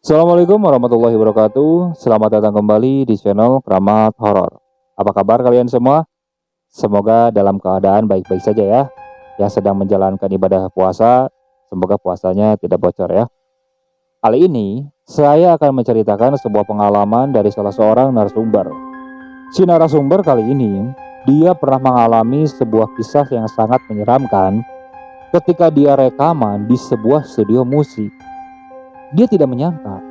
Assalamualaikum warahmatullahi wabarakatuh. Selamat datang kembali di channel Keramat Horor. Apa kabar kalian semua? Semoga dalam keadaan baik-baik saja ya. Yang sedang menjalankan ibadah puasa, semoga puasanya tidak bocor ya. Kali ini, saya akan menceritakan sebuah pengalaman dari salah seorang narasumber. Si narasumber kali ini, dia pernah mengalami sebuah kisah yang sangat menyeramkan ketika dia rekaman di sebuah studio musik. Dia tidak menyangka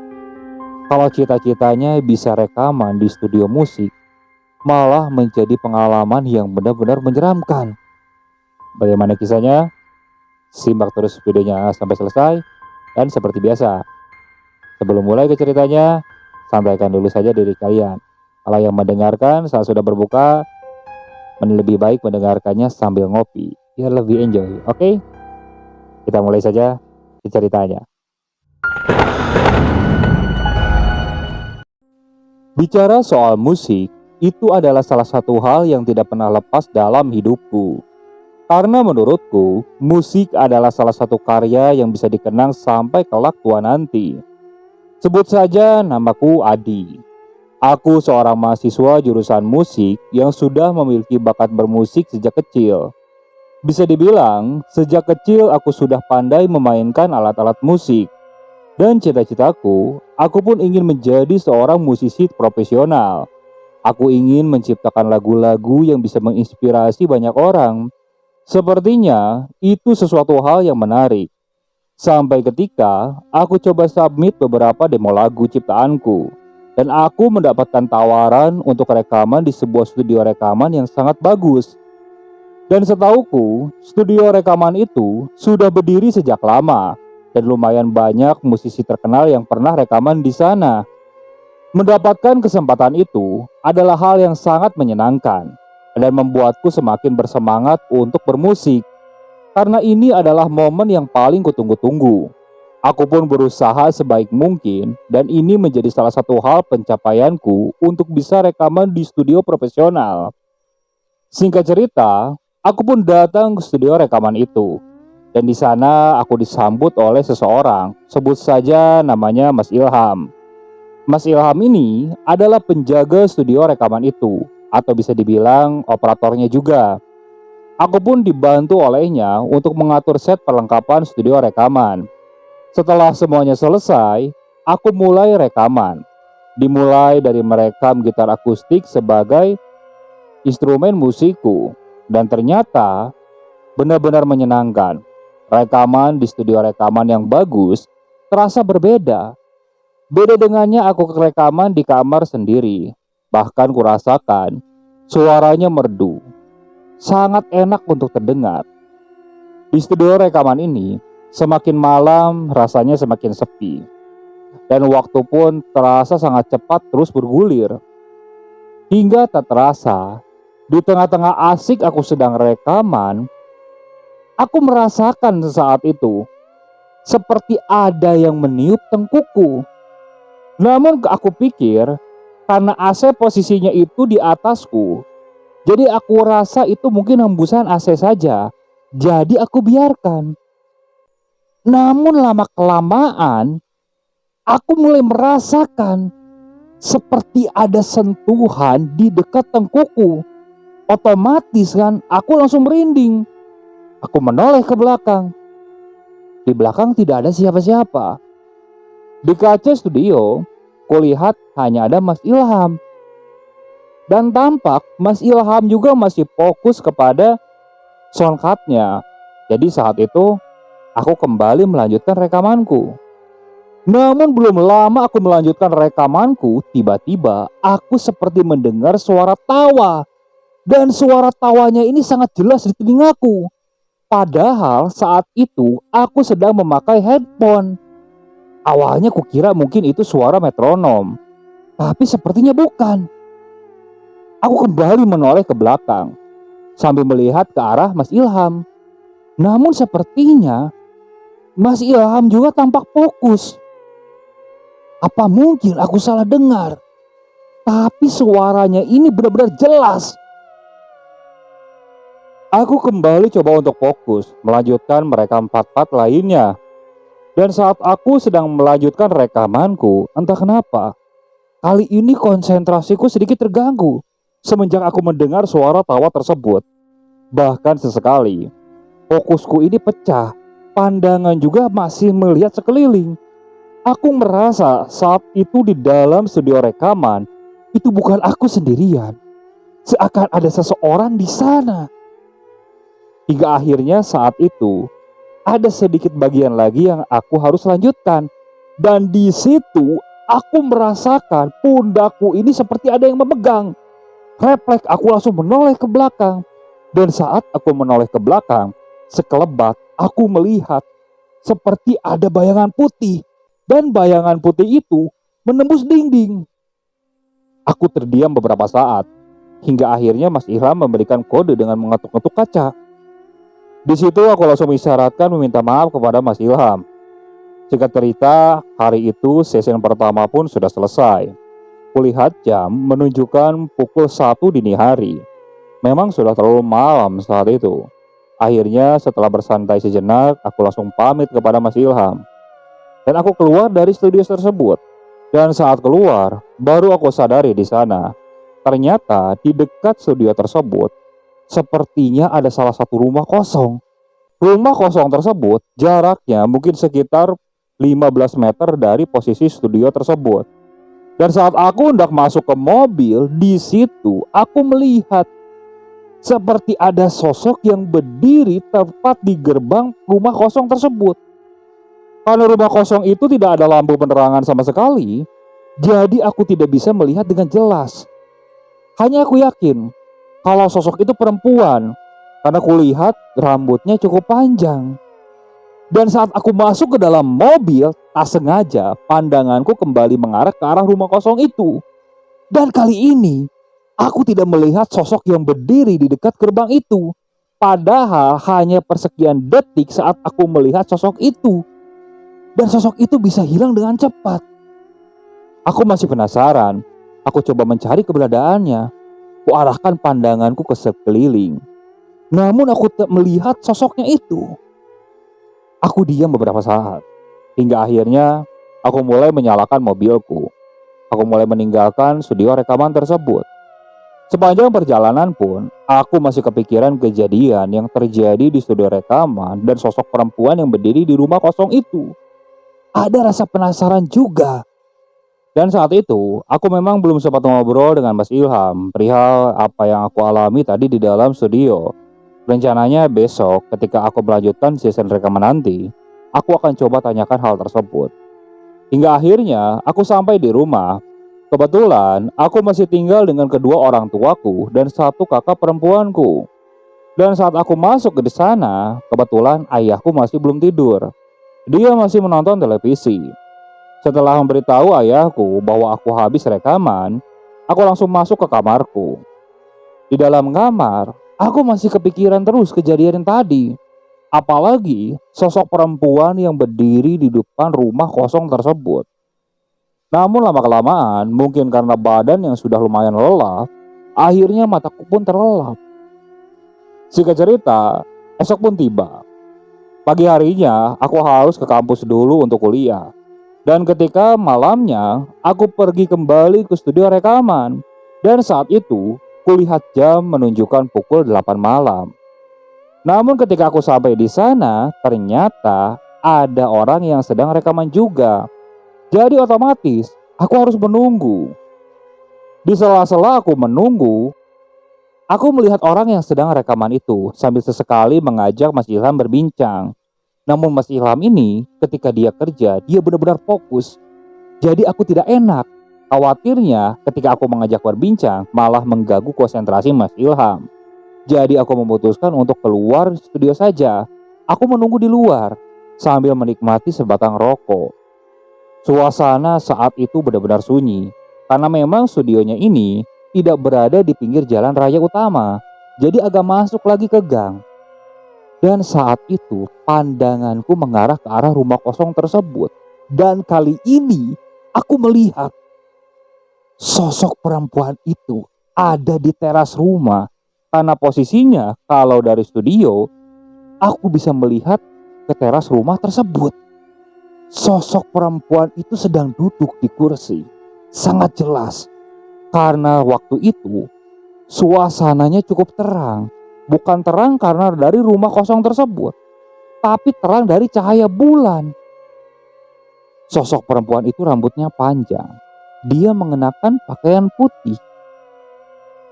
kalau cita-citanya bisa rekaman di studio musik malah menjadi pengalaman yang benar-benar menyeramkan. Bagaimana kisahnya? Simak terus videonya sampai selesai. Dan seperti biasa, sebelum mulai ke ceritanya, santaikan dulu saja diri kalian. Kalau yang mendengarkan saat sudah berbuka, lebih baik mendengarkannya sambil ngopi, biar lebih enjoy. Oke? Kita mulai saja ke ceritanya. Bicara soal musik, itu adalah salah satu hal yang tidak pernah lepas dalam hidupku. Karena menurutku, musik adalah salah satu karya yang bisa dikenang sampai kelak tua nanti. Sebut saja namaku Adi. Aku seorang mahasiswa jurusan musik yang sudah memiliki bakat bermusik sejak kecil. Bisa dibilang, sejak kecil aku sudah pandai memainkan alat-alat musik. Dan cita-citaku, aku pun ingin menjadi seorang musisi profesional. Aku ingin menciptakan lagu-lagu yang bisa menginspirasi banyak orang. Sepertinya itu sesuatu hal yang menarik. Sampai ketika aku coba submit beberapa demo lagu ciptaanku. Dan aku mendapatkan tawaran untuk rekaman di sebuah studio rekaman yang sangat bagus. Dan setauku, studio rekaman itu sudah berdiri sejak lama. Dan lumayan banyak musisi terkenal yang pernah rekaman di sana. Mendapatkan kesempatan itu adalah hal yang sangat menyenangkan dan membuatku semakin bersemangat untuk bermusik. Karena ini adalah momen yang paling kutunggu-tunggu. Aku pun berusaha sebaik mungkin dan ini menjadi salah satu hal pencapaianku untuk bisa rekaman di studio profesional. Singkat cerita, aku pun datang ke studio rekaman itu. Dan di sana aku disambut oleh seseorang, sebut saja namanya Mas Ilham. Mas Ilham ini adalah penjaga studio rekaman itu, atau bisa dibilang operatornya juga. Aku pun dibantu olehnya untuk mengatur set perlengkapan studio rekaman. Setelah semuanya selesai, aku mulai rekaman. Dimulai dari merekam gitar akustik sebagai instrumen musikku. Dan ternyata benar-benar menyenangkan. Rekaman di studio rekaman yang bagus terasa berbeda. Beda dengannya aku rekaman di kamar sendiri. Bahkan kurasakan suaranya merdu. Sangat enak untuk terdengar. Di studio rekaman ini, semakin malam rasanya semakin sepi. Dan waktu pun terasa sangat cepat terus bergulir. Hingga tak terasa, di tengah-tengah asik aku sedang rekaman, aku merasakan sesaat itu seperti ada yang meniup tengkukku. Namun aku pikir karena AC posisinya itu di atasku, jadi aku rasa itu mungkin hembusan AC saja. Jadi aku biarkan. Namun lama-kelamaan aku mulai merasakan seperti ada sentuhan di dekat tengkukku. Otomatis kan aku langsung merinding. Aku menoleh ke belakang. Di belakang tidak ada siapa-siapa. Di kaca studio, kulihat hanya ada Mas Ilham. Dan tampak Mas Ilham juga masih fokus kepada soundcardnya. Jadi saat itu, aku kembali melanjutkan rekamanku. Namun belum lama aku melanjutkan rekamanku, tiba-tiba aku seperti mendengar suara tawa. Dan suara tawanya ini sangat jelas di telingaku. Padahal saat itu aku sedang memakai headphone. Awalnya kukira mungkin itu suara metronom, tapi sepertinya bukan. Aku kembali menoleh ke belakang sambil melihat ke arah Mas Ilham. Namun sepertinya Mas Ilham juga tampak fokus. Apa mungkin aku salah dengar? Tapi suaranya ini benar-benar jelas. Aku kembali coba untuk fokus, melanjutkan merekam part-part lainnya. Dan saat aku sedang melanjutkan rekamanku, entah kenapa, kali ini konsentrasiku sedikit terganggu semenjak aku mendengar suara tawa tersebut. Bahkan sesekali, fokusku ini pecah, pandangan juga masih melihat sekeliling. Aku merasa saat itu di dalam studio rekaman, itu bukan aku sendirian. Seakan ada seseorang di sana. Hingga akhirnya saat itu, ada sedikit bagian lagi yang aku harus lanjutkan. Dan di situ aku merasakan pundakku ini seperti ada yang memegang. Refleks aku langsung menoleh ke belakang. Dan saat aku menoleh ke belakang, sekelebat aku melihat seperti ada bayangan putih. Dan bayangan putih itu menembus dinding. Aku terdiam beberapa saat. Hingga akhirnya Mas Ilham memberikan kode dengan mengetuk-ngetuk kaca. Di situ aku langsung mengisyaratkan meminta maaf kepada Mas Ilham. Singkat cerita, hari itu sesi pertama pun sudah selesai. Kulihat jam menunjukkan pukul 1 dini hari. Memang sudah terlalu malam saat itu. Akhirnya setelah bersantai sejenak, aku langsung pamit kepada Mas Ilham. Dan aku keluar dari studio tersebut. Dan saat keluar, baru aku sadari di sana. Ternyata di dekat studio tersebut, sepertinya ada salah satu rumah kosong. Rumah kosong tersebut jaraknya mungkin sekitar 15 meter dari posisi studio tersebut. Dan saat aku hendak masuk ke mobil, di situ aku melihat seperti ada sosok yang berdiri tepat di gerbang rumah kosong tersebut. Karena rumah kosong itu tidak ada lampu penerangan sama sekali, jadi aku tidak bisa melihat dengan jelas. Hanya aku yakin kalau sosok itu perempuan, karena kulihat rambutnya cukup panjang. Dan saat aku masuk ke dalam mobil, tak sengaja pandanganku kembali mengarah ke arah rumah kosong itu. Dan kali ini, aku tidak melihat sosok yang berdiri di dekat gerbang itu. Padahal hanya persekian detik saat aku melihat sosok itu. Dan sosok itu bisa hilang dengan cepat. Aku masih penasaran. Aku coba mencari keberadaannya. Kuarahkan pandanganku ke sekeliling. Namun aku tak melihat sosoknya itu. Aku diam beberapa saat. Hingga akhirnya aku mulai menyalakan mobilku. Aku mulai meninggalkan studio rekaman tersebut. Sepanjang perjalanan pun, aku masih kepikiran kejadian yang terjadi di studio rekaman dan sosok perempuan yang berdiri di rumah kosong itu. Ada rasa penasaran juga. Dan saat itu, aku memang belum sempat ngobrol dengan Mas Ilham perihal apa yang aku alami tadi di dalam studio. Rencananya besok ketika aku melanjutkan season rekaman nanti, aku akan coba tanyakan hal tersebut. Hingga akhirnya aku sampai di rumah. Kebetulan aku masih tinggal dengan kedua orang tuaku dan satu kakak perempuanku. Dan saat aku masuk ke sana, kebetulan ayahku masih belum tidur. Dia masih menonton televisi. Setelah memberitahu ayahku bahwa aku habis rekaman, aku langsung masuk ke kamarku. Di dalam kamar, aku masih kepikiran terus kejadian yang tadi. Apalagi sosok perempuan yang berdiri di depan rumah kosong tersebut. Namun lama-kelamaan, mungkin karena badan yang sudah lumayan lelah, akhirnya mataku pun terlelap. Singkat cerita, esok pun tiba. Pagi harinya, aku harus ke kampus dulu untuk kuliah. Dan ketika malamnya, aku pergi kembali ke studio rekaman. Dan saat itu, kulihat jam menunjukkan pukul 8 malam. Namun ketika aku sampai di sana, ternyata ada orang yang sedang rekaman juga. Jadi otomatis, aku harus menunggu. Di sela-sela aku menunggu, aku melihat orang yang sedang rekaman itu sambil sesekali mengajak Mas Ilham berbincang. Namun Mas Ilham ini ketika dia kerja, dia benar-benar fokus. Jadi aku tidak enak. Khawatirnya ketika aku mengajak berbincang malah mengganggu konsentrasi Mas Ilham. Jadi aku memutuskan untuk keluar studio saja. Aku menunggu di luar sambil menikmati sebatang rokok. Suasana saat itu benar-benar sunyi. Karena memang studionya ini tidak berada di pinggir jalan raya utama. Jadi agak masuk lagi ke gang. Dan saat itu pandanganku mengarah ke arah rumah kosong tersebut. Dan kali ini aku melihat sosok perempuan itu ada di teras rumah. Karena posisinya kalau dari studio, aku bisa melihat ke teras rumah tersebut. Sosok perempuan itu sedang duduk di kursi. Sangat jelas. Karena waktu itu suasananya cukup terang. Bukan terang karena dari rumah kosong tersebut, tapi terang dari cahaya bulan. Sosok perempuan itu rambutnya panjang. Dia mengenakan pakaian putih.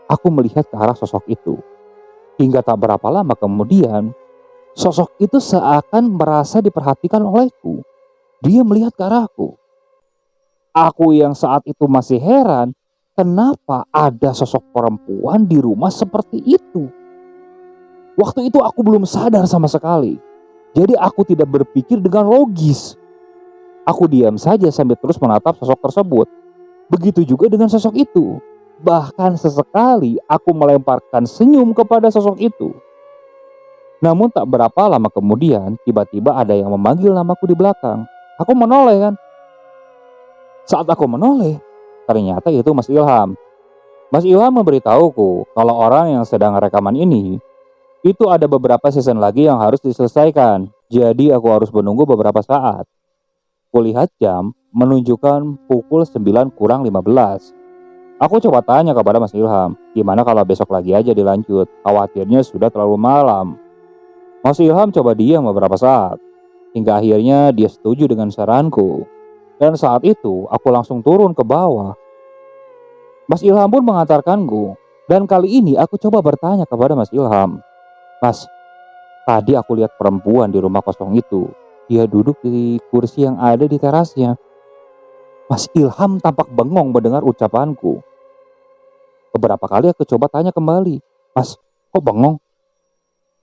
Aku melihat ke arah sosok itu. Hingga tak berapa lama kemudian, sosok itu seakan merasa diperhatikan olehku. Dia melihat ke arahku. Aku yang saat itu masih heran, kenapa ada sosok perempuan di rumah seperti itu. Waktu itu aku belum sadar sama sekali. Jadi aku tidak berpikir dengan logis. Aku diam saja sambil terus menatap sosok tersebut. Begitu juga dengan sosok itu. Bahkan sesekali aku melemparkan senyum kepada sosok itu. Namun tak berapa lama kemudian, tiba-tiba ada yang memanggil namaku di belakang. Aku menoleh kan. Saat aku menoleh, ternyata itu Mas Ilham. Mas Ilham memberitahuku kalau orang yang sedang rekaman ini, itu ada beberapa season lagi yang harus diselesaikan. Jadi aku harus menunggu beberapa saat. Kulihat jam, menunjukkan pukul 9:15. Aku coba tanya kepada Mas Ilham, gimana kalau besok lagi aja dilanjut? Khawatirnya sudah terlalu malam. Mas Ilham coba diam beberapa saat. Hingga akhirnya dia setuju dengan saranku. Dan saat itu aku langsung turun ke bawah. Mas Ilham pun mengantarkanku. Dan kali ini aku coba bertanya kepada Mas Ilham. Mas, tadi aku lihat perempuan di rumah kosong itu. Dia duduk di kursi yang ada di terasnya. Mas Ilham tampak bengong mendengar ucapanku. Beberapa kali aku coba tanya kembali. Mas, kok bengong?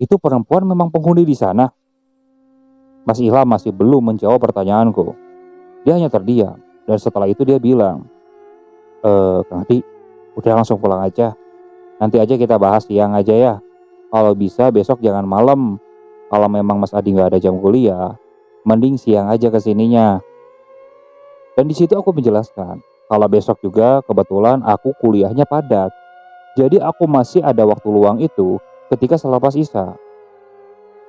Itu perempuan memang penghuni di sana? Mas Ilham masih belum menjawab pertanyaanku. Dia hanya terdiam. Dan setelah itu dia bilang, Kang Adi, udah langsung pulang aja. Nanti aja kita bahas siang aja ya. Kalau bisa besok jangan malam. Kalau memang Mas Adi gak ada jam kuliah, mending siang aja kesininya. Dan di situ aku menjelaskan, kalau besok juga kebetulan aku kuliahnya padat. Jadi aku masih ada waktu luang itu ketika selepas Isya.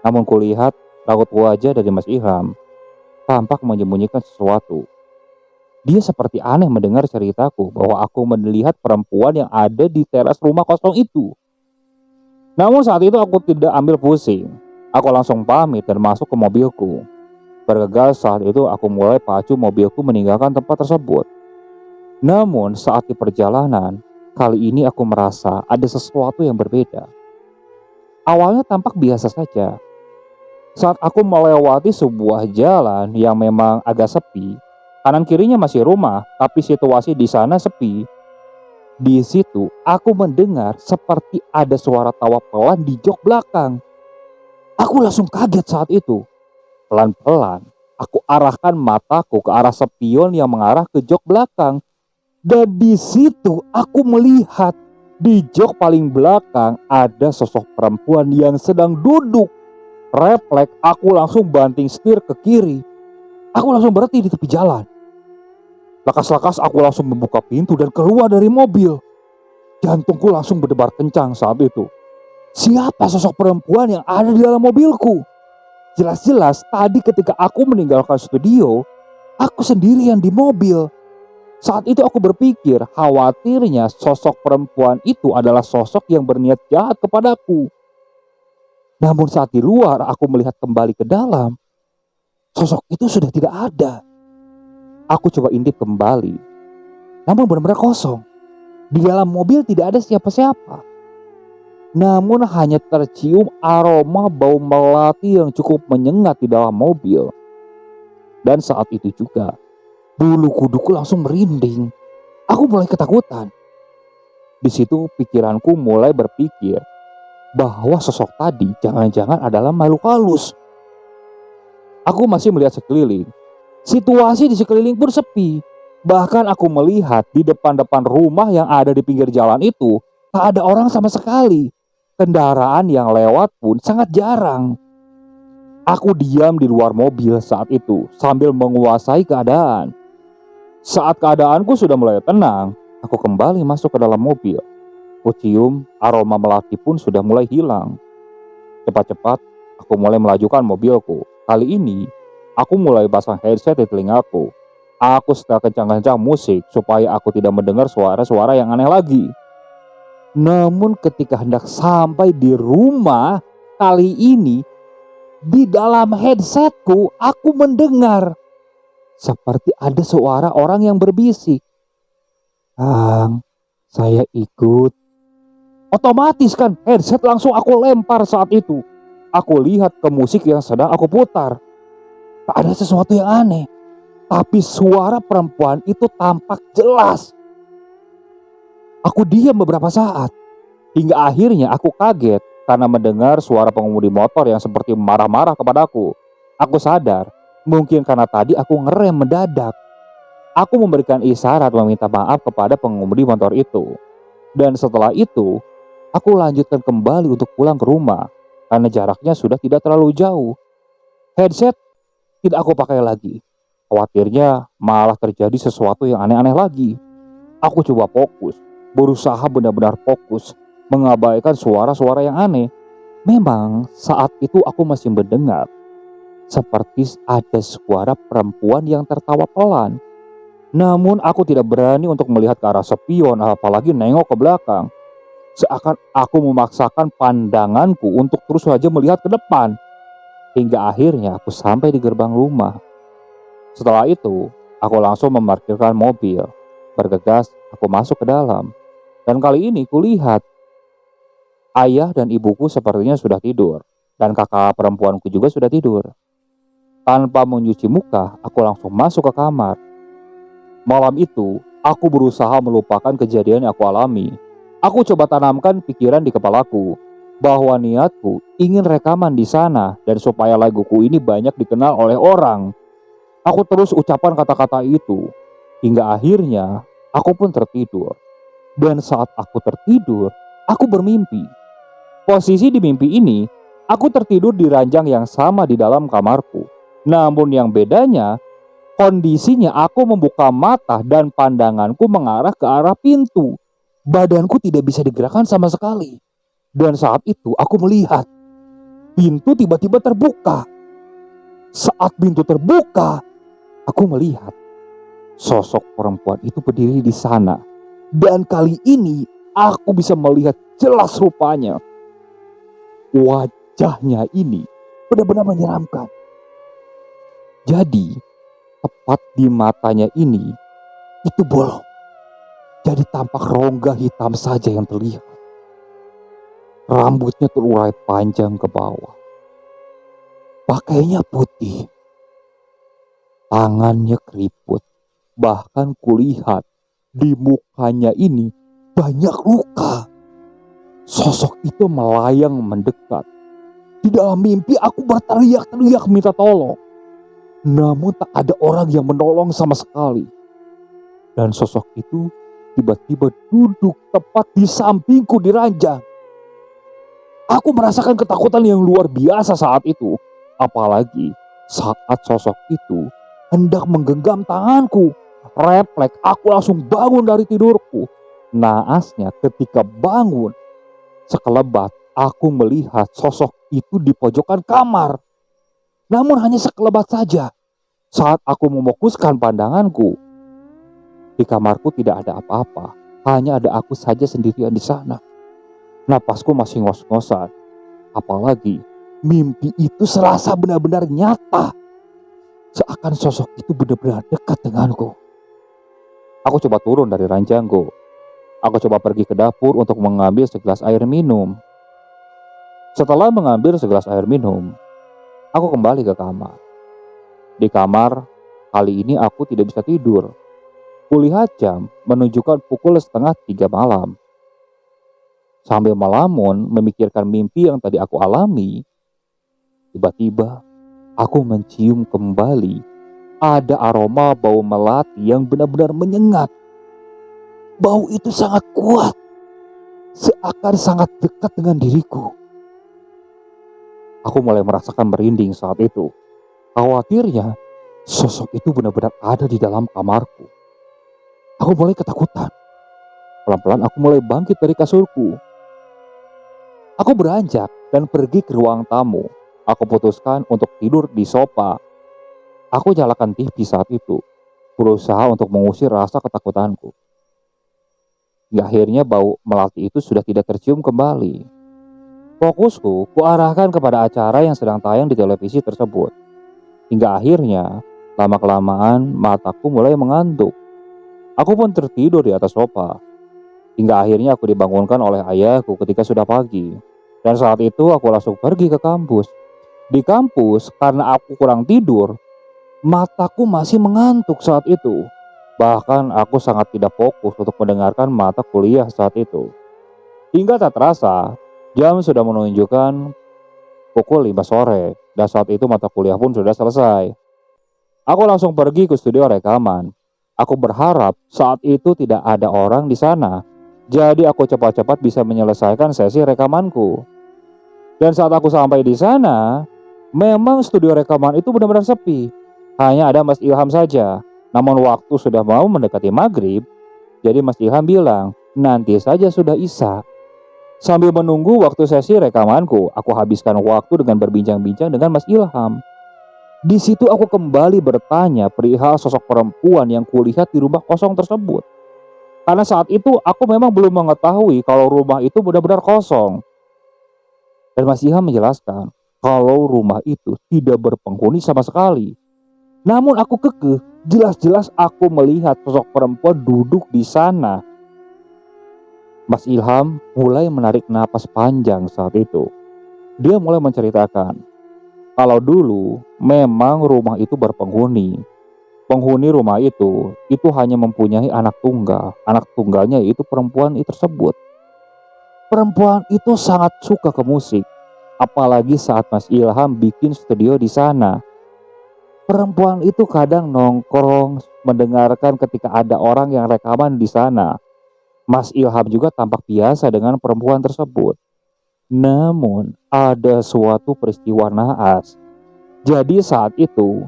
Namun kulihat raut wajah dari Mas Ilham tampak menyembunyikan sesuatu. Dia seperti aneh mendengar ceritaku bahwa aku melihat perempuan yang ada di teras rumah kosong itu. Namun saat itu aku tidak ambil pusing. Aku langsung pamit dan masuk ke mobilku. Bergegas saat itu aku mulai pacu mobilku meninggalkan tempat tersebut. Namun saat di perjalanan, kali ini aku merasa ada sesuatu yang berbeda. Awalnya tampak biasa saja. Saat aku melewati sebuah jalan yang memang agak sepi, kanan kirinya masih rumah, tapi situasi di sana sepi. Di situ aku mendengar seperti ada suara tawa pelan di jok belakang. Aku langsung kaget saat itu. Pelan-pelan aku arahkan mataku ke arah spion yang mengarah ke jok belakang. Dan di situ aku melihat di jok paling belakang ada sosok perempuan yang sedang duduk. Refleks aku langsung banting setir ke kiri. Aku langsung berhenti di tepi jalan. Lakas-lakas aku langsung membuka pintu dan keluar dari mobil. Jantungku langsung berdebar kencang saat itu. Siapa sosok perempuan yang ada di dalam mobilku? Jelas-jelas tadi ketika aku meninggalkan studio, aku sendirian di mobil. Saat itu aku berpikir khawatirnya sosok perempuan itu adalah sosok yang berniat jahat kepadaku. Namun saat di luar aku melihat kembali ke dalam, sosok itu sudah tidak ada. Aku coba intip kembali, namun benar-benar kosong. Di dalam mobil tidak ada siapa-siapa. Namun hanya tercium aroma bau melati yang cukup menyengat di dalam mobil. Dan saat itu juga, bulu kuduku langsung merinding. Aku mulai ketakutan. Di situ pikiranku mulai berpikir bahwa sosok tadi jangan-jangan adalah makhluk halus. Aku masih melihat sekeliling. Situasi di sekeliling pun sepi. Bahkan aku melihat di depan-depan rumah yang ada di pinggir jalan itu tak ada orang sama sekali. Kendaraan yang lewat pun sangat jarang. Aku diam di luar mobil saat itu sambil menguasai keadaan. Saat keadaanku sudah mulai tenang, aku kembali masuk ke dalam mobil. Kucium aroma melati pun sudah mulai hilang. Cepat-cepat aku mulai melajukan mobilku. Kali ini Aku mulai pasang headset di telingaku. Aku setel kencang-kencang musik supaya aku tidak mendengar suara-suara yang aneh lagi. Namun ketika hendak sampai di rumah, kali ini di dalam headsetku aku mendengar seperti ada suara orang yang berbisik. "Kang, saya ikut." Otomatis kan headset langsung aku lempar saat itu. Aku lihat ke musik yang sedang aku putar. Tak ada sesuatu yang aneh, tapi suara perempuan itu tampak jelas. Aku diam beberapa saat, hingga akhirnya aku kaget karena mendengar suara pengemudi motor yang seperti marah-marah kepadaku. Aku sadar, mungkin karena tadi aku ngerem mendadak. Aku memberikan isyarat meminta maaf kepada pengemudi motor itu. Dan setelah itu, aku lanjutkan kembali untuk pulang ke rumah karena jaraknya sudah tidak terlalu jauh. Headset tidak aku pakai lagi. Khawatirnya malah terjadi sesuatu yang aneh-aneh lagi. Aku coba fokus, berusaha benar-benar fokus, mengabaikan suara-suara yang aneh. Memang saat itu aku masih mendengar seperti ada suara perempuan yang tertawa pelan. Namun aku tidak berani untuk melihat ke arah spion, apalagi nengok ke belakang. Seakan aku memaksakan pandanganku untuk terus saja melihat ke depan. Hingga akhirnya aku sampai di gerbang rumah. Setelah itu, aku langsung memarkirkan mobil. Bergegas, aku masuk ke dalam. Dan kali ini kulihat ayah dan ibuku sepertinya sudah tidur. Dan kakak perempuanku juga sudah tidur. Tanpa mencuci muka, aku langsung masuk ke kamar. Malam itu, aku berusaha melupakan kejadian yang aku alami. Aku coba tanamkan pikiran di kepalaku bahwa niatku ingin rekaman di sana dan supaya laguku ini banyak dikenal oleh orang. Aku terus ucapkan kata-kata itu hingga akhirnya aku pun tertidur. Dan saat aku tertidur, aku bermimpi. Posisi di mimpi ini, aku tertidur di ranjang yang sama di dalam kamarku. Namun yang bedanya, kondisinya aku membuka mata dan pandanganku mengarah ke arah pintu. Badanku tidak bisa digerakkan sama sekali. Dan saat itu aku melihat pintu tiba-tiba terbuka. Saat pintu terbuka, aku melihat sosok perempuan itu berdiri di sana. Dan kali ini aku bisa melihat jelas rupanya. Wajahnya ini benar-benar menyeramkan. Jadi tepat di matanya ini, itu bolong. Jadi tampak rongga hitam saja yang terlihat. Rambutnya terurai panjang ke bawah. Pakainya putih. Tangannya keriput. Bahkan kulihat di mukanya ini banyak luka. Sosok itu melayang mendekat. Di dalam mimpi aku berteriak-teriak minta tolong. Namun tak ada orang yang menolong sama sekali. Dan sosok itu tiba-tiba duduk tepat di sampingku di ranjang. Aku merasakan ketakutan yang luar biasa saat itu. Apalagi saat sosok itu hendak menggenggam tanganku. Refleks aku langsung bangun dari tidurku. Naasnya ketika bangun, sekelebat aku melihat sosok itu di pojokan kamar. Namun hanya sekelebat saja. Saat aku mefokuskan pandanganku, di kamarku tidak ada apa-apa. Hanya ada aku saja sendirian di sana. Napasku masih ngos-ngosan. Apalagi mimpi itu serasa benar-benar nyata. Seakan sosok itu benar-benar dekat denganku. Aku coba turun dari ranjangku. Aku coba pergi ke dapur untuk mengambil segelas air minum. Setelah mengambil segelas air minum, aku kembali ke kamar. Di kamar, kali ini aku tidak bisa tidur. Kulihat jam menunjukkan pukul 2:30 malam. Sambil melamun memikirkan mimpi yang tadi aku alami, tiba-tiba aku mencium kembali ada aroma bau melati yang benar-benar menyengat. Bau itu sangat kuat, seakan sangat dekat dengan diriku. Aku mulai merasakan merinding saat itu. Khawatirnya sosok itu benar-benar ada di dalam kamarku. Aku mulai ketakutan. Pelan-pelan aku mulai bangkit dari kasurku. Aku beranjak dan pergi ke ruang tamu. Aku putuskan untuk tidur di sofa. Aku nyalakan TV saat itu, berusaha untuk mengusir rasa ketakutanku. Hingga akhirnya bau melati itu sudah tidak tercium kembali. Fokusku kuarahkan kepada acara yang sedang tayang di televisi tersebut. Hingga akhirnya, lama-kelamaan mataku mulai mengantuk. Aku pun tertidur di atas sofa. Hingga akhirnya aku dibangunkan oleh ayahku ketika sudah pagi. Dan saat itu aku langsung pergi ke kampus. Di kampus, karena aku kurang tidur, mataku masih mengantuk saat itu. Bahkan aku sangat tidak fokus untuk mendengarkan mata kuliah saat itu. Hingga tak terasa, jam sudah menunjukkan pukul 5 sore. Dan saat itu mata kuliah pun sudah selesai. Aku langsung pergi ke studio rekaman. Aku berharap saat itu tidak ada orang di sana. Jadi aku cepat-cepat bisa menyelesaikan sesi rekamanku. Dan saat aku sampai di sana, memang studio rekaman itu benar-benar sepi. Hanya ada Mas Ilham saja. Namun waktu sudah mau mendekati maghrib, jadi Mas Ilham bilang, nanti saja sudah isya. Sambil menunggu waktu sesi rekamanku, aku habiskan waktu dengan berbincang-bincang dengan Mas Ilham. Di situ aku kembali bertanya perihal sosok perempuan yang kulihat di rumah kosong tersebut. Karena saat itu aku memang belum mengetahui kalau rumah itu benar-benar kosong. Dan Mas Ilham menjelaskan kalau rumah itu tidak berpenghuni sama sekali. Namun aku kekeh, jelas-jelas aku melihat sosok perempuan duduk di sana. Mas Ilham mulai menarik napas panjang saat itu. Dia mulai menceritakan kalau dulu memang rumah itu berpenghuni. Penghuni rumah itu hanya mempunyai anak tunggal. Anak tunggalnya itu perempuan itu tersebut. Perempuan itu sangat suka ke musik. Apalagi saat Mas Ilham bikin studio di sana. Perempuan itu kadang nongkrong mendengarkan ketika ada orang yang rekaman di sana. Mas Ilham juga tampak biasa dengan perempuan tersebut. Namun ada suatu peristiwa naas. Jadi saat itu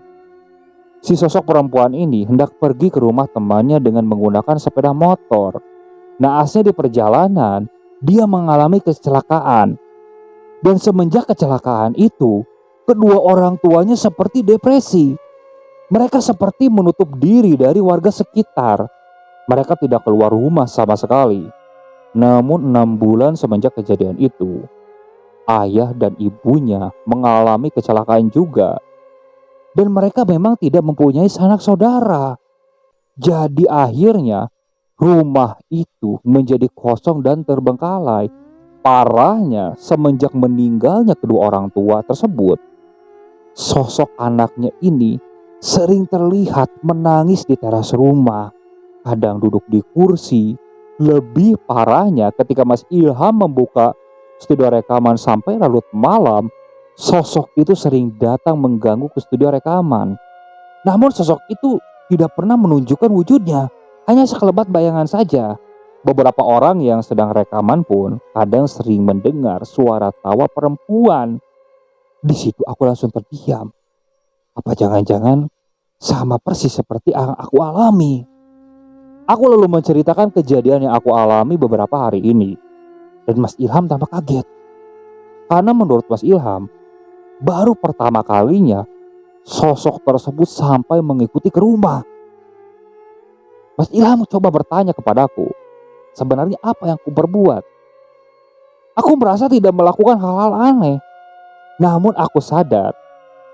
si sosok perempuan ini hendak pergi ke rumah temannya dengan menggunakan sepeda motor. Naasnya di perjalanan dia mengalami kecelakaan. Dan semenjak kecelakaan itu, kedua orang tuanya seperti depresi. Mereka seperti menutup diri dari warga sekitar. Mereka tidak keluar rumah sama sekali. Namun 6 bulan semenjak kejadian itu, ayah dan ibunya mengalami kecelakaan juga. Dan mereka memang tidak mempunyai sanak saudara. Jadi akhirnya rumah itu menjadi kosong dan terbengkalai. Parahnya, semenjak meninggalnya kedua orang tua tersebut, sosok anaknya ini sering terlihat menangis di teras rumah, kadang duduk di kursi. Lebih parahnya ketika Mas Ilham membuka studio rekaman sampai larut malam, sosok itu sering datang mengganggu ke studio rekaman. Namun sosok itu tidak pernah menunjukkan wujudnya, hanya sekelebat bayangan saja. Beberapa orang yang sedang rekaman pun kadang sering mendengar suara tawa perempuan. Di situ aku langsung terdiam. Apa jangan-jangan sama persis seperti yang aku alami? Aku lalu menceritakan kejadian yang aku alami beberapa hari ini. Dan Mas Ilham tampak kaget. Karena menurut Mas Ilham, baru pertama kalinya sosok tersebut sampai mengikuti ke rumah. Mas Ilham coba bertanya kepadaku, sebenarnya apa yang aku perbuat? Aku merasa tidak melakukan hal-hal aneh. Namun aku sadar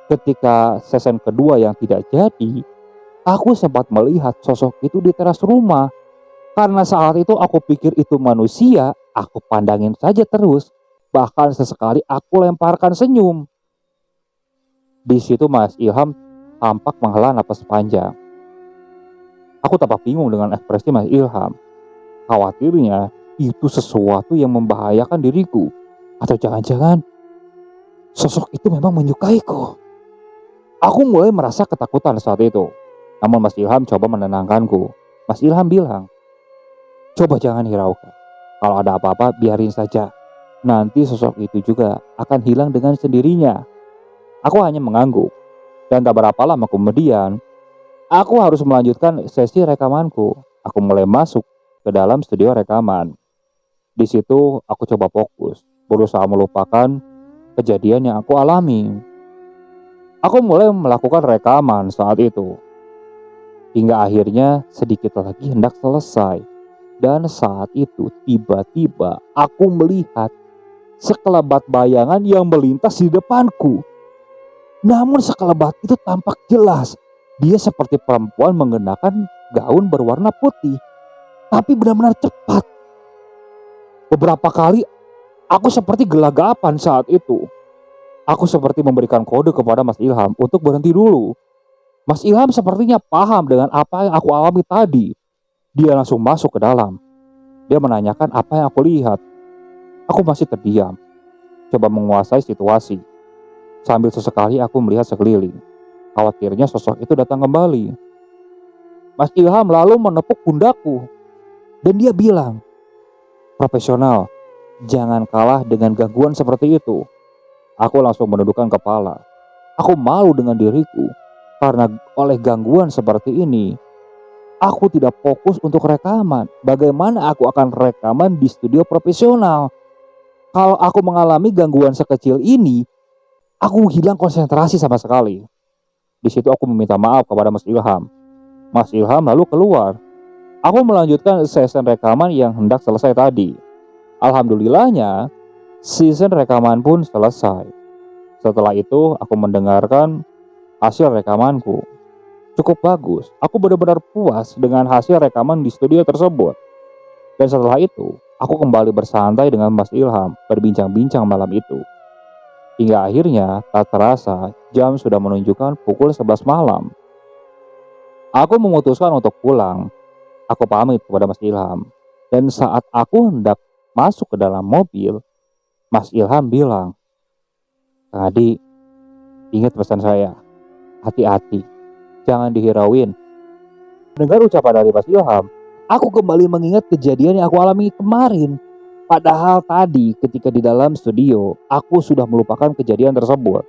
ketika season kedua yang tidak jadi, aku sempat melihat sosok itu di teras rumah. Karena saat itu aku pikir itu manusia, aku pandangin saja terus. Bahkan sesekali aku lemparkan senyum. Di situ Mas Ilham tampak menghela napas panjang. Aku tampak bingung dengan ekspresi Mas Ilham. Khawatirnya itu sesuatu yang membahayakan diriku. Atau jangan-jangan sosok itu memang menyukaiku. Aku mulai merasa ketakutan saat itu. Namun Mas Ilham coba menenangkanku. Mas Ilham bilang, coba jangan hiraukan. Kalau ada apa-apa biarin saja. Nanti sosok itu juga akan hilang dengan sendirinya. Aku hanya mengangguk. Dan tak berapa lama kemudian, aku harus melanjutkan sesi rekamanku. Aku mulai masuk ke dalam studio rekaman. Di situ aku coba fokus, berusaha melupakan kejadian yang aku alami. Aku mulai melakukan rekaman saat itu. Hingga akhirnya sedikit lagi hendak selesai. Dan saat itu tiba-tiba aku melihat sekelebat bayangan yang melintas di depanku. Namun sekelebat itu tampak jelas. Dia seperti perempuan mengenakan gaun berwarna putih. Tapi benar-benar cepat. Beberapa kali aku seperti gelagapan saat itu. Aku seperti memberikan kode kepada Mas Ilham untuk berhenti dulu. Mas Ilham sepertinya paham dengan apa yang aku alami tadi. Dia langsung masuk ke dalam. Dia menanyakan apa yang aku lihat. Aku masih terdiam, coba menguasai situasi. Sambil sesekali aku melihat sekeliling. Khawatirnya sosok itu datang kembali. Mas Ilham lalu menepuk pundakku. Dan dia bilang, "Profesional, jangan kalah dengan gangguan seperti itu." Aku langsung menundukkan kepala. Aku malu dengan diriku. Karena oleh gangguan seperti ini, aku tidak fokus untuk rekaman. Bagaimana aku akan rekaman di studio profesional? Kalau aku mengalami gangguan sekecil ini, aku hilang konsentrasi sama sekali. Di situ aku meminta maaf kepada Mas Ilham. Mas Ilham lalu keluar. Aku melanjutkan sesi rekaman yang hendak selesai tadi. Alhamdulillahnya, season rekaman pun selesai. Setelah itu, aku mendengarkan hasil rekamanku. Cukup bagus. Aku benar-benar puas dengan hasil rekaman di studio tersebut. Dan setelah itu, aku kembali bersantai dengan Mas Ilham, berbincang-bincang malam itu. Hingga akhirnya, tak terasa, jam sudah menunjukkan pukul 11 malam. Aku memutuskan untuk pulang. Aku pamit kepada Mas Ilham. Dan saat aku hendak masuk ke dalam mobil, Mas Ilham bilang, "Kang Adi, ingat pesan saya, hati-hati, jangan dihirauin." Dengar ucapan dari Mas Ilham, aku kembali mengingat kejadian yang aku alami kemarin. Padahal tadi ketika di dalam studio, aku sudah melupakan kejadian tersebut.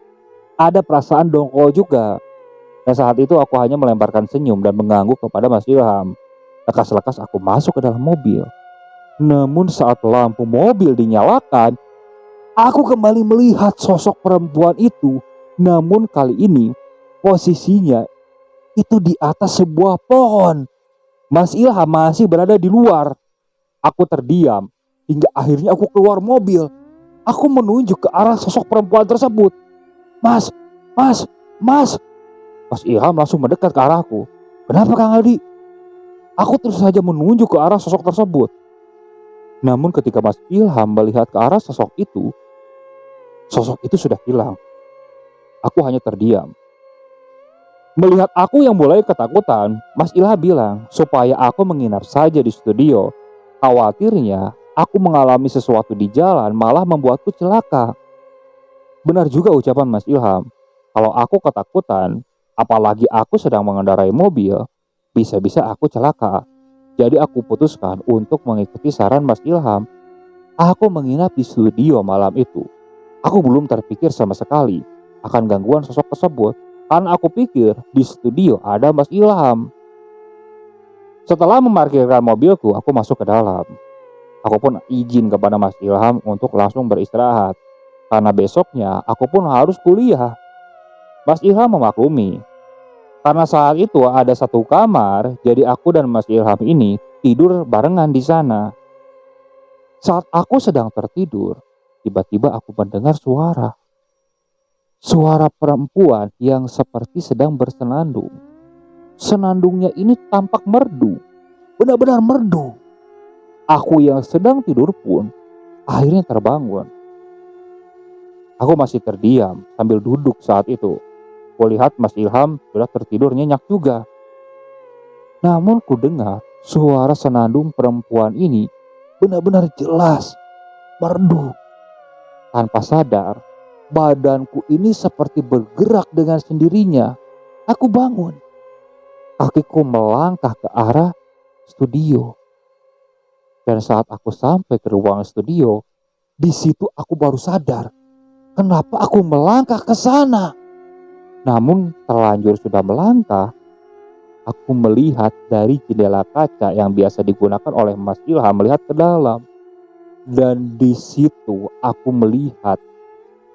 Ada perasaan dongkol juga. Dan saat itu aku hanya melemparkan senyum dan mengangguk kepada Mas Ilham. Lekas-lekas aku masuk ke dalam mobil. Namun saat lampu mobil dinyalakan, aku kembali melihat sosok perempuan itu. Namun kali ini posisinya itu di atas sebuah pohon. Mas Ilham masih berada di luar. Aku terdiam hingga akhirnya aku keluar mobil. Aku menunjuk ke arah sosok perempuan tersebut. "Mas, mas, mas." Mas Ilham langsung mendekat ke arahku. "Kenapa Kang Adi?" Aku terus saja menunjuk ke arah sosok tersebut. Namun ketika Mas Ilham melihat ke arah sosok itu sudah hilang. Aku hanya terdiam. Melihat aku yang mulai ketakutan, Mas Ilham bilang supaya aku menginap saja di studio. Khawatirnya aku mengalami sesuatu di jalan malah membuatku celaka. Benar juga ucapan Mas Ilham. Kalau aku ketakutan, apalagi aku sedang mengendarai mobil, bisa-bisa aku celaka. Jadi aku putuskan untuk mengikuti saran Mas Ilham. Aku menginap di studio malam itu. Aku belum terpikir sama sekali akan gangguan sosok tersebut, karena aku pikir di studio ada Mas Ilham. Setelah memarkirkan mobilku, aku masuk ke dalam. Aku pun izin kepada Mas Ilham untuk langsung beristirahat, karena besoknya aku pun harus kuliah. Mas Ilham memaklumi. Karena saat itu ada satu kamar, jadi aku dan Mas Ilham ini tidur barengan di sana. Saat aku sedang tertidur, tiba-tiba aku mendengar suara. Suara perempuan yang seperti sedang bersenandung. Senandungnya ini tampak merdu, benar-benar merdu. Aku yang sedang tidur pun akhirnya terbangun. Aku masih terdiam sambil duduk saat itu. Kulihat Mas Ilham sudah tertidur nyenyak juga. Namun ku dengar suara senandung perempuan ini benar-benar jelas, merdu. Tanpa sadar, badanku ini seperti bergerak dengan sendirinya. Aku bangun. Kakiku melangkah ke arah studio. Dan saat aku sampai ke ruang studio, di situ aku baru sadar kenapa aku melangkah ke sana. Namun terlanjur sudah melangkah, aku melihat dari jendela kaca yang biasa digunakan oleh Mas Ilham melihat ke dalam. Dan di situ aku melihat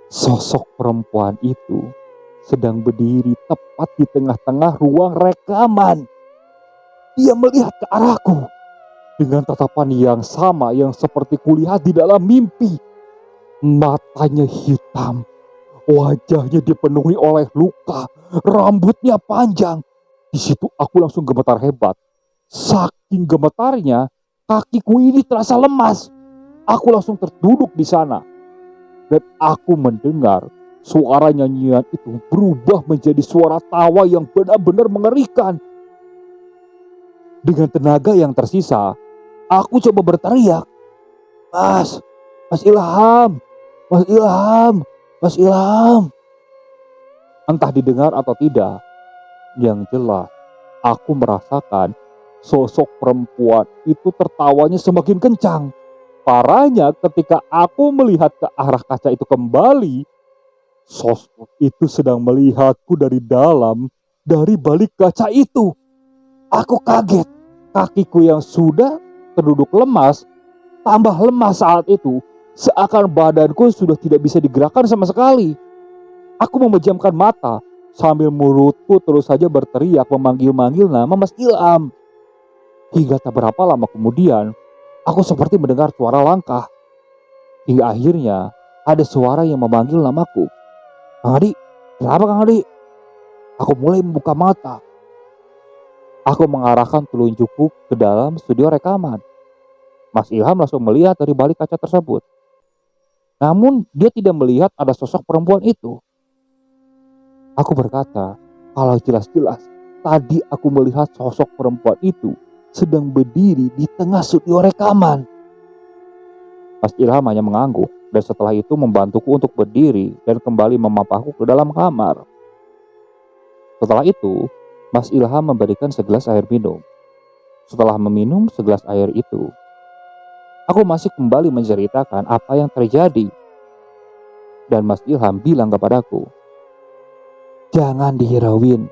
sosok perempuan itu sedang berdiri tepat di tengah-tengah ruang rekaman. Dia melihat ke arahku dengan tatapan yang sama yang seperti kulihat di dalam mimpi. Matanya hitam, wajahnya dipenuhi oleh luka, rambutnya panjang. Di situ aku langsung gemetar hebat. Saking gemetarnya, kakiku ini terasa lemas. Aku langsung terduduk di sana. Dan aku mendengar suara nyanyian itu berubah menjadi suara tawa yang benar-benar mengerikan. Dengan tenaga yang tersisa, aku coba berteriak, "Mas, Mas Ilham, Mas Ilham, Mas Ilham." Entah didengar atau tidak, yang jelas aku merasakan sosok perempuan itu tertawanya semakin kencang. Parahnya ketika aku melihat ke arah kaca itu kembali, sosok itu sedang melihatku dari dalam, dari balik kaca itu. Aku kaget, kakiku yang sudah terduduk lemas, tambah lemas saat itu, seakan badanku sudah tidak bisa digerakkan sama sekali. Aku memejamkan mata, sambil mulutku terus saja berteriak memanggil-manggil nama Mas Ilham. Hingga tak berapa lama kemudian, aku seperti mendengar suara langkah. Hingga akhirnya ada suara yang memanggil namaku. "Kang Adi, kenapa Kang Adi?" Aku mulai membuka mata. Aku mengarahkan telunjukku ke dalam studio rekaman. Mas Ilham langsung melihat dari balik kaca tersebut. Namun dia tidak melihat ada sosok perempuan itu. Aku berkata, kalau jelas-jelas tadi aku melihat sosok perempuan itu sedang berdiri di tengah studio rekaman. Mas Ilham hanya mengangguk dan setelah itu membantuku untuk berdiri dan kembali memapahku ke dalam kamar. Setelah itu, Mas Ilham memberikan segelas air minum. Setelah meminum segelas air itu, aku masih kembali menceritakan apa yang terjadi. Dan Mas Ilham bilang kepadaku, "Jangan dihirauin.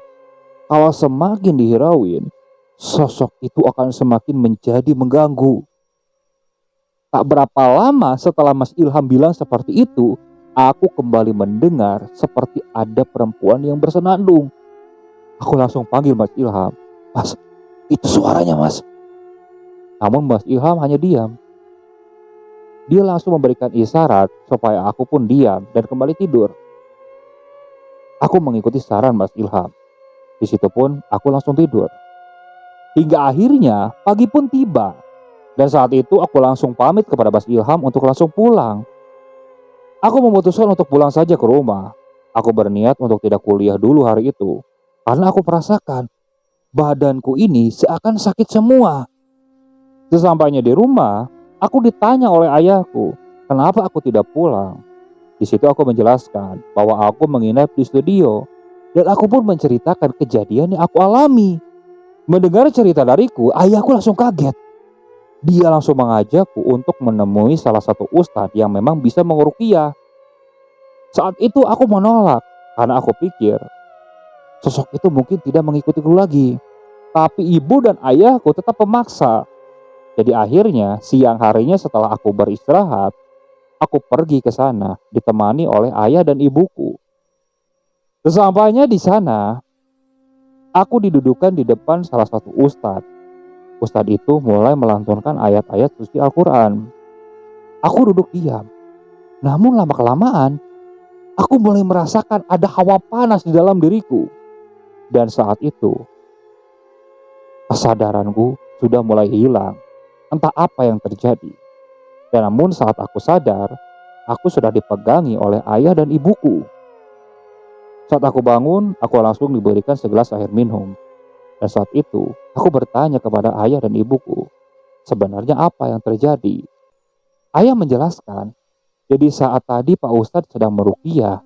Kalau semakin dihirauin, sosok itu akan semakin menjadi mengganggu." Tak berapa lama setelah Mas Ilham bilang seperti itu, aku kembali mendengar seperti ada perempuan yang bersenandung. Aku langsung panggil Mas Ilham. "Mas, itu suaranya Mas." Namun Mas Ilham hanya diam. Dia langsung memberikan isyarat supaya aku pun diam dan kembali tidur. Aku mengikuti saran Mas Ilham. Di situ pun aku langsung tidur. Hingga akhirnya pagi pun tiba. Dan saat itu aku langsung pamit kepada Mas Ilham untuk langsung pulang. Aku memutuskan untuk pulang saja ke rumah. Aku berniat untuk tidak kuliah dulu hari itu. Karena aku merasakan badanku ini seakan sakit semua. Sesampainya di rumah, aku ditanya oleh ayahku, kenapa aku tidak pulang. Di situ aku menjelaskan bahwa aku menginap di studio. Dan aku pun menceritakan kejadian yang aku alami. Mendengar cerita dariku, ayahku langsung kaget. Dia langsung mengajakku untuk menemui salah satu ustadz yang memang bisa menguruqyah. Saat itu aku menolak karena aku pikir sosok itu mungkin tidak mengikutiku lagi. Tapi ibu dan ayahku tetap memaksa. Jadi akhirnya siang harinya setelah aku beristirahat, aku pergi ke sana ditemani oleh ayah dan ibuku. Sesampainya di sana, aku didudukan di depan salah satu ustadz. Ustadz itu mulai melantunkan ayat-ayat suci Al-Quran. Aku duduk diam. Namun lama-kelamaan, aku mulai merasakan ada hawa panas di dalam diriku. Dan saat itu, kesadaranku sudah mulai hilang. Entah apa yang terjadi. Dan namun saat aku sadar, aku sudah dipegangi oleh ayah dan ibuku. Saat aku bangun, aku langsung diberikan segelas air minum. Dan saat itu, aku bertanya kepada ayah dan ibuku, sebenarnya apa yang terjadi? Ayah menjelaskan, jadi saat tadi Pak Ustadz sedang meruqyah,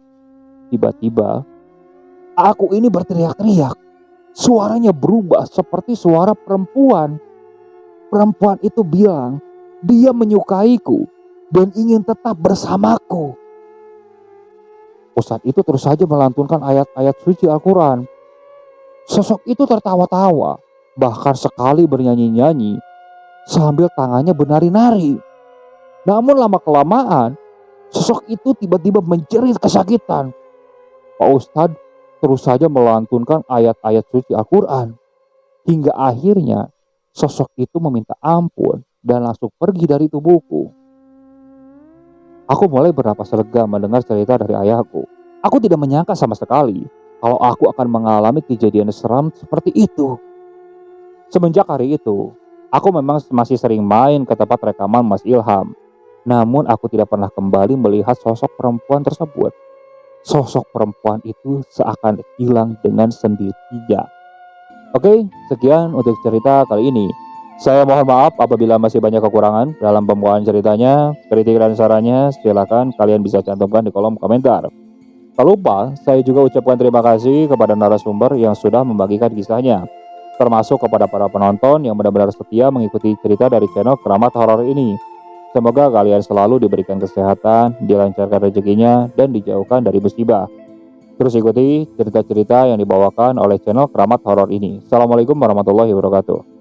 tiba-tiba aku ini berteriak-teriak. Suaranya berubah seperti suara perempuan. Perempuan itu bilang, dia menyukaiku dan ingin tetap bersamaku. Ustadz itu terus saja melantunkan ayat-ayat suci Al-Quran. Sosok itu tertawa-tawa, bahkan sekali bernyanyi-nyanyi sambil tangannya bernari-nari. Namun lama-kelamaan, sosok itu tiba-tiba menjerit kesakitan. Pak Ustadz terus saja melantunkan ayat-ayat suci Al-Quran. Hingga akhirnya sosok itu meminta ampun dan langsung pergi dari tubuhku. Aku mulai bernapas lega mendengar cerita dari ayahku. Aku tidak menyangka sama sekali kalau aku akan mengalami kejadian seram seperti itu. Semenjak hari itu, aku memang masih sering main ke tempat rekaman Mas Ilham. Namun aku tidak pernah kembali melihat sosok perempuan tersebut. Sosok perempuan itu seakan hilang dengan sendirinya. Oke, sekian untuk cerita kali ini. Saya mohon maaf apabila masih banyak kekurangan dalam pembukaan ceritanya. Kritik dan sarannya silakan kalian bisa cantumkan di kolom komentar. Tak lupa, saya juga ucapkan terima kasih kepada narasumber yang sudah membagikan kisahnya, termasuk kepada para penonton yang benar-benar setia mengikuti cerita dari channel Keramat Horor ini. Semoga kalian selalu diberikan kesehatan, dilancarkan rezekinya, dan dijauhkan dari musibah. Terus ikuti cerita-cerita yang dibawakan oleh channel Keramat Horor ini. Assalamualaikum warahmatullahi wabarakatuh.